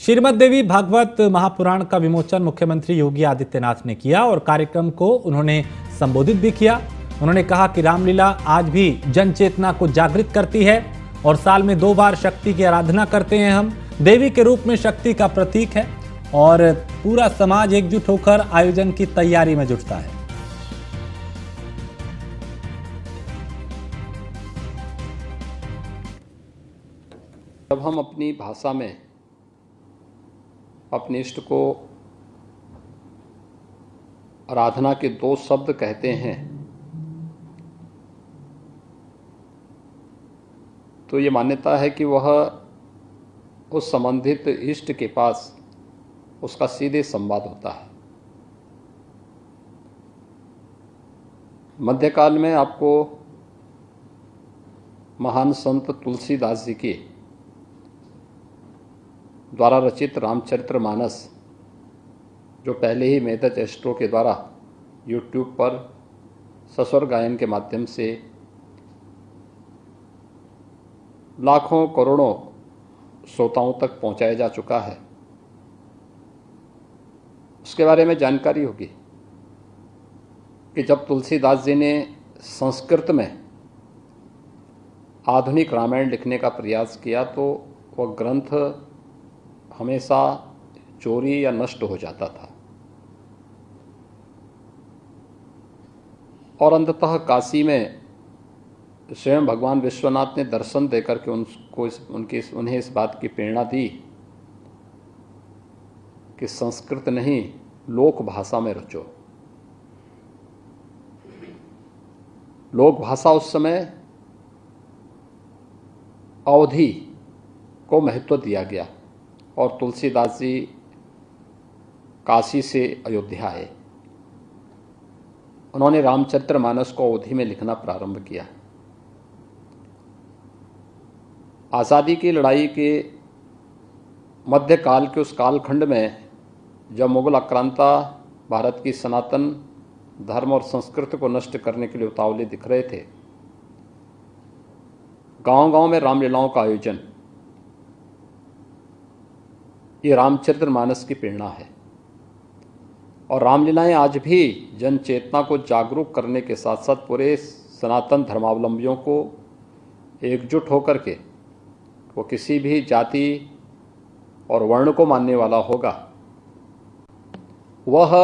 श्रीमद् देवी भागवत महापुराण का विमोचन मुख्यमंत्री योगी आदित्यनाथ ने किया और कार्यक्रम को उन्होंने संबोधित भी किया। उन्होंने कहा कि रामलीला आज भी जन चेतना को जागृत करती है और साल में 2 बार शक्ति की आराधना करते हैं। हम देवी के रूप में शक्ति का प्रतीक है और पूरा समाज एकजुट होकर आयोजन की तैयारी में जुटता है। जब हम अपनी भाषा में अपने इष्ट को आराधना के 2 शब्द कहते हैं तो ये मान्यता है कि वह उस संबंधित इष्ट के पास उसका सीधे संवाद होता है। मध्यकाल में आपको महान संत तुलसीदास जी के द्वारा रचित रामचरितमानस, जो पहले ही मेधा टेस्टों के द्वारा YouTube पर सस्वर गायन के माध्यम से लाखों करोड़ों श्रोताओं तक पहुंचाया जा चुका है, उसके बारे में जानकारी होगी कि जब तुलसीदास जी ने संस्कृत में आधुनिक रामायण लिखने का प्रयास किया तो वह ग्रंथ हमेशा चोरी या नष्ट हो जाता था और अंततः काशी में स्वयं भगवान विश्वनाथ ने दर्शन देकर के उन्हें इस बात की प्रेरणा दी कि संस्कृत नहीं, लोक भाषा में रचो। लोक भाषा उस समय अवधि को महत्व दिया गया और तुलसीदास जी काशी से अयोध्या आए। उन्होंने रामचरितमानस को अवधि में लिखना प्रारंभ किया। आज़ादी की लड़ाई के मध्यकाल के उस कालखंड में जब मुगल आक्रांता भारत की सनातन धर्म और संस्कृति को नष्ट करने के लिए उतावले दिख रहे थे, गांव-गांव में रामलीलाओं का आयोजन ये रामचरितमानस की प्रेरणा है और रामलीलाएं आज भी जन चेतना को जागरूक करने के साथ साथ पूरे सनातन धर्मावलंबियों को एकजुट होकर के वो किसी भी जाति और वर्ण को मानने वाला होगा वह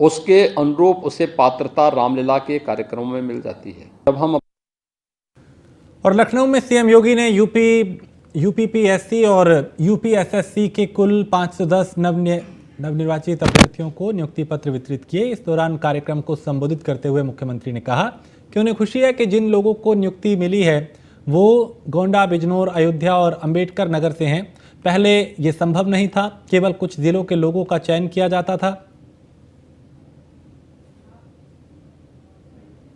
उसके अनुरूप उसे पात्रता रामलीला के कार्यक्रमों में मिल जाती है। जब हम और लखनऊ में सीएम योगी ने यूपीपीएससी और यूपीएसएससी के कुल 510 नवनिर्वाचित अभ्यर्थियों को नियुक्ति पत्र वितरित किए। इस दौरान कार्यक्रम को संबोधित करते हुए मुख्यमंत्री ने कहा कि उन्हें खुशी है कि जिन लोगों को नियुक्ति मिली है वो गोंडा, बिजनौर, अयोध्या और अंबेडकर नगर से हैं। पहले ये संभव नहीं था, केवल कुछ जिलों के लोगों का चयन किया जाता था।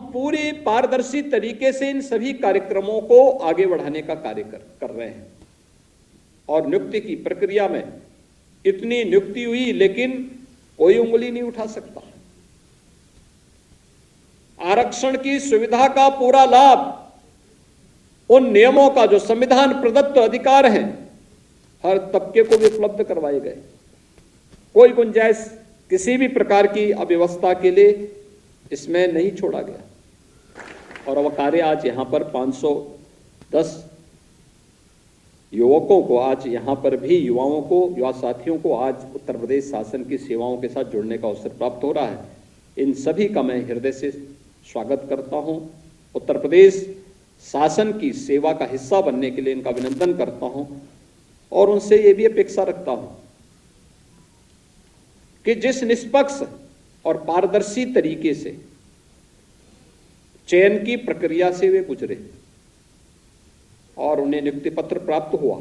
पूरी पारदर्शी तरीके से इन सभी कार्यक्रमों को आगे बढ़ाने का कार्य कर रहे हैं और नियुक्ति की प्रक्रिया में इतनी नियुक्ति हुई लेकिन कोई उंगली नहीं उठा सकता। आरक्षण की सुविधा का पूरा लाभ, उन नियमों का जो संविधान प्रदत्त अधिकार हैं, हर तबके को भी उपलब्ध करवाए गए। कोई गुंजाइश किसी भी प्रकार की अव्यवस्था के लिए इसमें नहीं छोड़ा गया और वह कार्य आज यहां पर 510 युवकों को, आज यहां पर भी युवाओं को, युवा साथियों को आज उत्तर प्रदेश शासन की सेवाओं के साथ जुड़ने का अवसर प्राप्त हो रहा है। इन सभी का मैं हृदय से स्वागत करता हूं। उत्तर प्रदेश शासन की सेवा का हिस्सा बनने के लिए इनका अभिनंदन करता हूं और उनसे ये भी अपेक्षा रखता हूं कि जिस निष्पक्ष और पारदर्शी तरीके से चयन की प्रक्रिया से वे गुजरे और उन्हें नियुक्ति पत्र प्राप्त हुआ,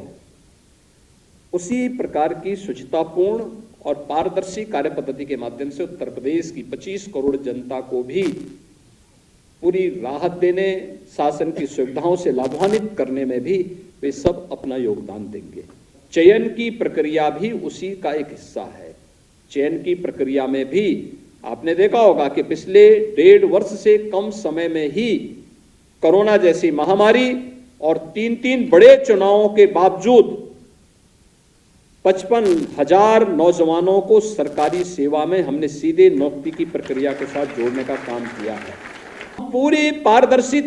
उसी प्रकार की शुचितापूर्ण और पारदर्शी कार्य पद्धति के माध्यम से उत्तर प्रदेश की 25 करोड़ जनता को भी पूरी राहत देने, शासन की सुविधाओं से लाभान्वित करने में भी वे सब अपना योगदान देंगे। चयन की प्रक्रिया भी उसी का एक हिस्सा है। चयन की प्रक्रिया में भी आपने देखा होगा कि पिछले 1.5 वर्ष से कम समय में ही कोरोना जैसी महामारी और 3 बड़े चुनावों के बावजूद 55,000 नौजवानों को सरकारी सेवा में हमने सीधे नियुक्ति की प्रक्रिया के साथ जोड़ने का काम किया है। पूरी पारदर्शी।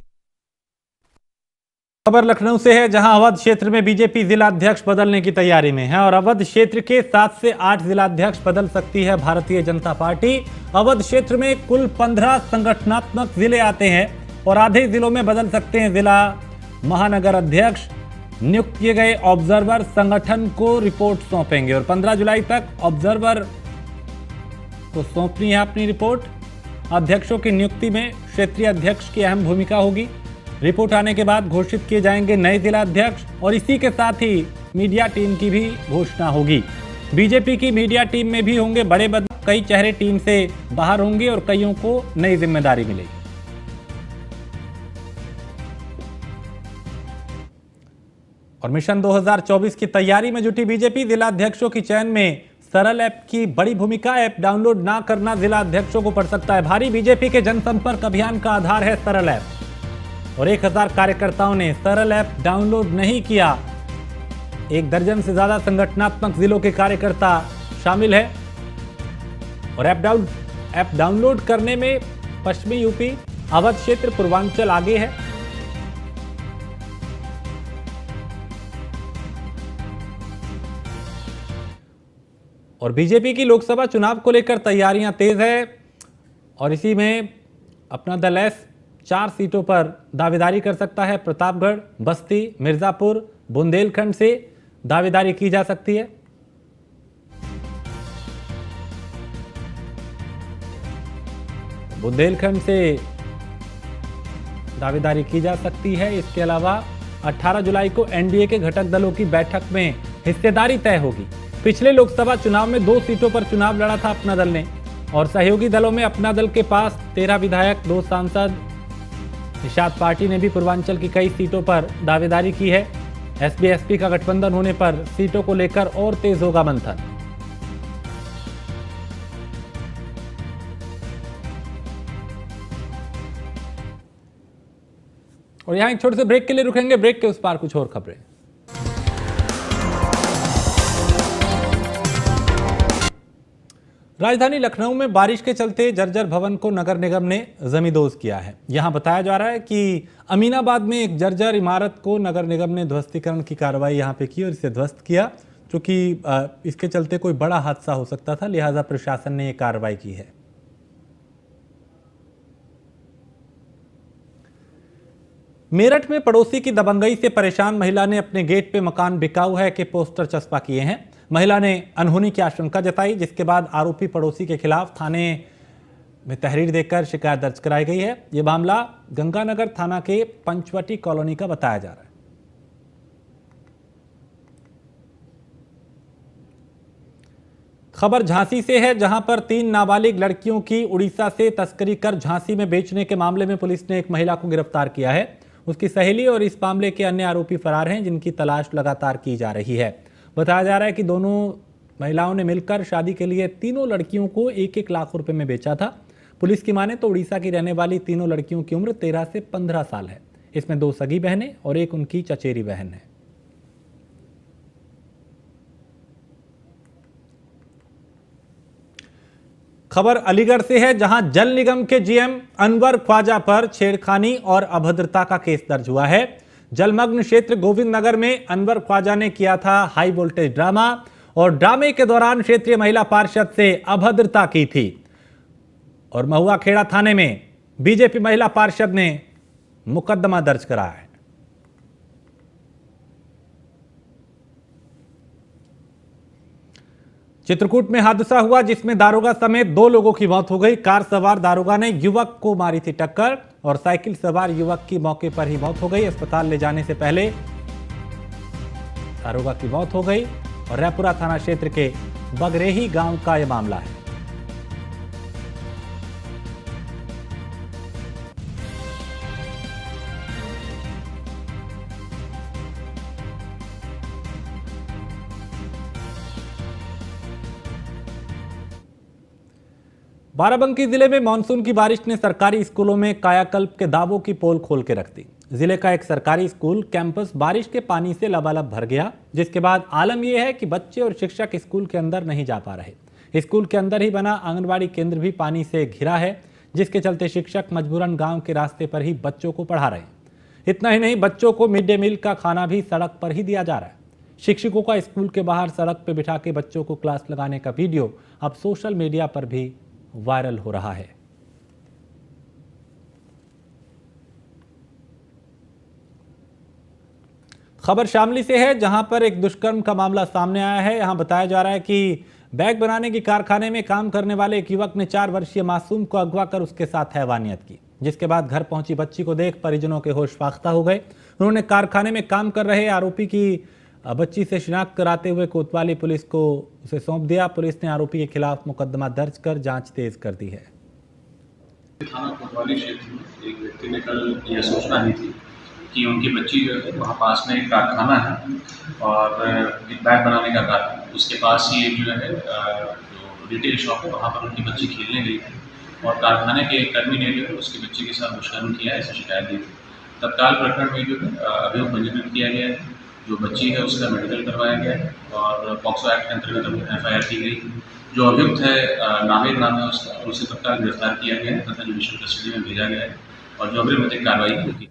खबर लखनऊ से है, जहां अवध क्षेत्र में बीजेपी जिलाध्यक्ष बदलने की तैयारी में है और अवध क्षेत्र के 7 से 8 जिलाध्यक्ष बदल सकती है भारतीय जनता पार्टी। अवध क्षेत्र में कुल 15 संगठनात्मक जिले आते हैं और आधे जिलों में बदल सकते हैं जिला महानगर अध्यक्ष। नियुक्त किए गए ऑब्जर्वर संगठन को रिपोर्ट सौंपेंगे और 15 जुलाई तक ऑब्जर्वर को सौंपनी है अपनी रिपोर्ट। अध्यक्षों की नियुक्ति में क्षेत्रीय अध्यक्ष की अहम भूमिका होगी। रिपोर्ट आने के बाद घोषित किए जाएंगे नए जिला अध्यक्ष और इसी के साथ ही मीडिया टीम की भी घोषणा होगी। बीजेपी की मीडिया टीम में भी होंगे बड़े बदलाव, कई चेहरे टीम से बाहर होंगे और कईयों को नई जिम्मेदारी मिलेगी। और मिशन 2024 की तैयारी में जुटी बीजेपी। जिला अध्यक्षों की चयन में सरल ऐप की बड़ी भूमिका। ऐप डाउनलोड ना करना जिला अध्यक्षों को पड़ सकता है भारी। बीजेपी के जनसंपर्क अभियान का आधार है सरल ऐप और 1000 कार्यकर्ताओं ने सरल ऐप डाउनलोड नहीं किया। 1 दर्जन से ज्यादा संगठनात्मक जिलों के कार्यकर्ता शामिल है और ऐप डाउनलोड करने में पश्चिमी यूपी, अवध क्षेत्र, पूर्वांचल आगे है। और बीजेपी की लोकसभा चुनाव को लेकर तैयारियां तेज है और इसी में अपना दल 4 सीटों पर दावेदारी कर सकता है। प्रतापगढ़, बस्ती, मिर्जापुर, बुंदेलखंड से दावेदारी की जा सकती है। बुंदेलखंड से दावेदारी की जा सकती है। इसके अलावा 18 जुलाई को एनडीए के घटक दलों की बैठक में हिस्सेदारी तय होगी। पिछले लोकसभा चुनाव में 2 सीटों पर चुनाव लड़ा था अपना दल ने और सहयोगी दलों में अपना दल के पास 13 विधायक, 2 सांसद। निषाद पार्टी ने भी पूर्वांचल की कई सीटों पर दावेदारी की है। एसपी-एसपी का गठबंधन होने पर सीटों को लेकर और तेज होगा मंथन। और यहां एक छोटे से ब्रेक के लिए रुकेंगे। ब्रेक के उस पार कुछ और खबरें। राजधानी लखनऊ में बारिश के चलते जर्जर भवन को नगर निगम ने जमींदोज किया है। यहां बताया जा रहा है कि अमीनाबाद में एक जर्जर इमारत को नगर निगम ने ध्वस्तीकरण की कार्रवाई यहां पे की और इसे ध्वस्त किया, क्योंकि इसके चलते कोई बड़ा हादसा हो सकता था, लिहाजा प्रशासन ने यह कार्रवाई की है। मेरठ में पड़ोसी की दबंगई से परेशान महिला ने अपने गेट पे मकान बिकाऊ है के पोस्टर चस्पा किए हैं। महिला ने अनहोनी की आशंका जताई, जिसके बाद आरोपी पड़ोसी के खिलाफ थाने में तहरीर देकर शिकायत दर्ज कराई गई है। यह मामला गंगानगर थाना के पंचवटी कॉलोनी का बताया जा रहा है। खबर झांसी से है, जहां पर 3 नाबालिग लड़कियों की उड़ीसा से तस्करी कर झांसी में बेचने के मामले में पुलिस ने एक महिला को गिरफ्तार किया है। उसकी सहेली और इस मामले के अन्य आरोपी फरार हैं, जिनकी तलाश लगातार की जा रही है। बताया जा रहा है कि दोनों महिलाओं ने मिलकर शादी के लिए तीनों लड़कियों को 1-1 लाख रुपए में बेचा था। पुलिस की माने तो उड़ीसा की रहने वाली तीनों लड़कियों की उम्र 13 से 15 साल है। इसमें 2 सगी बहनें और एक उनकी चचेरी बहन है। खबर अलीगढ़ से है, जहां जल निगम के जीएम अनवर ख्वाजा पर छेड़खानी और अभद्रता का केस दर्ज हुआ है। जलमग्न क्षेत्र गोविंद नगर में अनवर ख्वाजा ने किया था हाई वोल्टेज ड्रामा और ड्रामे के दौरान क्षेत्रीय महिला पार्षद से अभद्रता की थी और महुआ खेड़ा थाने में बीजेपी महिला पार्षद ने मुकदमा दर्ज कराया है। चित्रकूट में हादसा हुआ, जिसमें दारोगा समेत 2 लोगों की मौत हो गई। कार सवार दारोगा ने युवक को मारी थी टक्कर और साइकिल सवार युवक की मौके पर ही मौत हो गई। अस्पताल ले जाने से पहले दारोगा की मौत हो गई और रायपुरा थाना क्षेत्र के बगरेही गांव का यह मामला है। बाराबंकी जिले में मानसून की बारिश ने सरकारी स्कूलों में कायाकल्प के दावों की पोल खोल के रख दी। जिले का एक सरकारी स्कूल कैंपस बारिश के पानी से लबालब भर गया, जिसके बाद आलम यह है कि बच्चे और शिक्षक स्कूल के अंदर नहीं जा पा रहे। स्कूल के अंदर ही बना आंगनबाड़ी केंद्र भी पानी से घिरा है, जिसके चलते शिक्षक मजबूरन गांव के रास्ते पर ही बच्चों को पढ़ा रहे हैं। इतना ही नहीं, बच्चों को मिड डे मील का खाना भी सड़क पर ही दिया जा रहा है। शिक्षकों का स्कूल के बाहर सड़क पर बिठा के बच्चों को क्लास लगाने का वीडियो अब सोशल मीडिया पर भी वायरल हो रहा है। खबर शामली से है, जहां पर एक दुष्कर्म का मामला सामने आया है। यहां बताया जा रहा है कि बैग बनाने के कारखाने में काम करने वाले एक युवक ने 4 वर्षीय मासूम को अगवा कर उसके साथ हैवानियत की, जिसके बाद घर पहुंची बच्ची को देख परिजनों के होश फाख्ता हो गए। उन्होंने कारखाने में काम कर रहे आरोपी की बच्ची से शिनाख्त कराते हुए कोतवाली पुलिस को उसे सौंप दिया। पुलिस ने आरोपी के खिलाफ मुकदमा दर्ज कर जांच तेज कर दी है। थाना कोतवाली क्षेत्र में एक व्यक्ति ने कल यह सूचना दी थी कि उनकी बच्ची जो है वहाँ पास में एक कारखाना है और एक बैग बनाने का कारखाना, उसके पास ही एक जो है जो रिटेल शॉप है, वहाँ पर उनकी बच्ची खेलने गई थी और कारखाने के एक कर्मी ने जो है उसकी बच्ची के साथ दुष्कर्म किया, ऐसी शिकायत दी थी। तत्काल प्रकरण में जो है अभियोग पंजीकृत किया गया है। जो बच्ची है उसका मेडिकल करवाया गया है और पॉक्सो एक्ट के अंतर्गत FIR की गई। जो अभियुक्त है नावेद नाम है उसका, उसे तत्काल गिरफ्तार किया गया है तथा जुडिशियल कस्टडी में भेजा गया है और जो अग्रिम विधिक कार्रवाई होगी।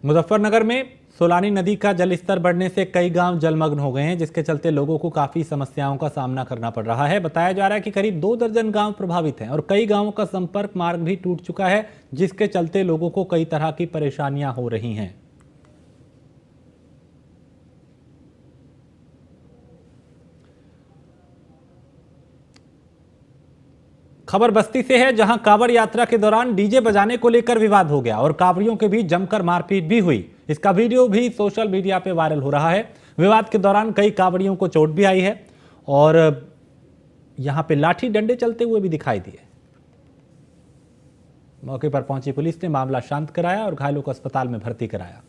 मुजफ्फरनगर में सोलानी नदी का जलस्तर बढ़ने से कई गांव जलमग्न हो गए हैं, जिसके चलते लोगों को काफी समस्याओं का सामना करना पड़ रहा है। बताया जा रहा है कि करीब 2 दर्जन गांव प्रभावित हैं और कई गांवों का संपर्क मार्ग भी टूट चुका है, जिसके चलते लोगों को कई तरह की परेशानियां हो रही हैं। खबर बस्ती से है, जहां कांवड़ यात्रा के दौरान डीजे बजाने को लेकर विवाद हो गया और कांवड़ियों के बीच जमकर मारपीट भी हुई। इसका वीडियो भी सोशल मीडिया पे वायरल हो रहा है। विवाद के दौरान कई कांवड़ियों को चोट भी आई है और यहां पे लाठी डंडे चलते हुए भी दिखाई दिए। मौके पर पहुंची पुलिस ने मामला शांत कराया और घायलों को अस्पताल में भर्ती कराया।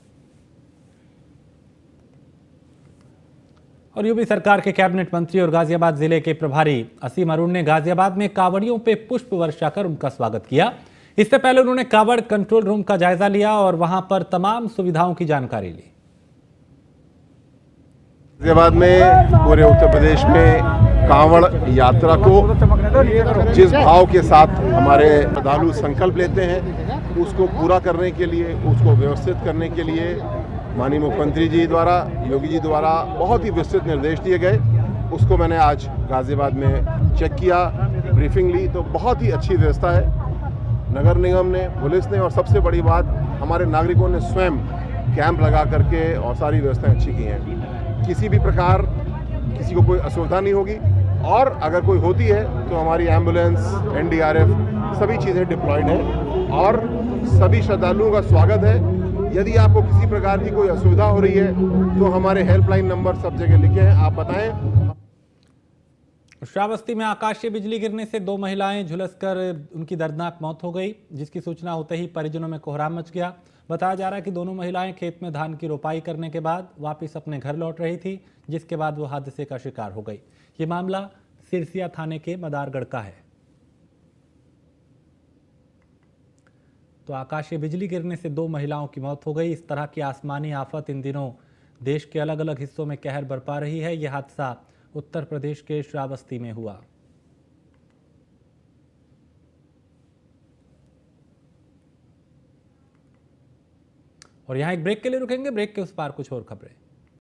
और यूपी सरकार के कैबिनेट मंत्री और गाजियाबाद जिले के प्रभारी असीम अरुण ने गाजियाबाद में कांवड़ियों पे पुष्प वर्षा कर उनका स्वागत किया। इससे पहले उन्होंने कांवड़ कंट्रोल रूम का जायजा लिया और वहां पर तमाम सुविधाओं की जानकारी ली। गाजियाबाद में पूरे उत्तर प्रदेश में कांवड़ यात्रा को जिस भाव के साथ हमारे श्रद्धालु संकल्प लेते हैं, उसको पूरा करने के लिए, उसको व्यवस्थित करने के लिए माननीय मुख्यमंत्री जी द्वारा, योगी जी द्वारा बहुत ही विस्तृत निर्देश दिए गए। उसको मैंने आज गाजियाबाद में चेक किया, ब्रीफिंग ली, तो बहुत ही अच्छी व्यवस्था है। नगर निगम ने, पुलिस ने और सबसे बड़ी बात हमारे नागरिकों ने स्वयं कैंप लगा करके और सारी व्यवस्थाएं अच्छी की हैं। किसी भी प्रकार किसी को कोई असुविधा नहीं होगी और अगर कोई होती है तो हमारी एम्बुलेंस, NDRF सभी चीज़ें डिप्लॉयड हैं और सभी श्रद्धालुओं का स्वागत है। यदि आपको किसी प्रकार की कोई असुविधा हो रही है तो हमारे हेल्पलाइन नंबर सब जगह लिखे हैं, आप बताएं। श्रावस्ती में आकाशीय बिजली गिरने से 2 महिलाएं झुलसकर उनकी दर्दनाक मौत हो गई, जिसकी सूचना होते ही परिजनों में कोहराम मच गया। बताया जा रहा है कि दोनों महिलाएं खेत में धान की रोपाई करने के बाद वापस अपने घर लौट रही थी, जिसके बाद वो हादसे का शिकार हो गई। ये मामला सिरसिया थाने के मदारगढ़ का है। तो आकाशीय बिजली गिरने से 2 महिलाओं की मौत हो गई। इस तरह की आसमानी आफत इन दिनों देश के अलग अलग हिस्सों में कहर बरपा रही है। यह हादसा उत्तर प्रदेश के श्रावस्ती में हुआ। और यहां एक ब्रेक के लिए रुकेंगे, ब्रेक के उस पार कुछ और खबरें।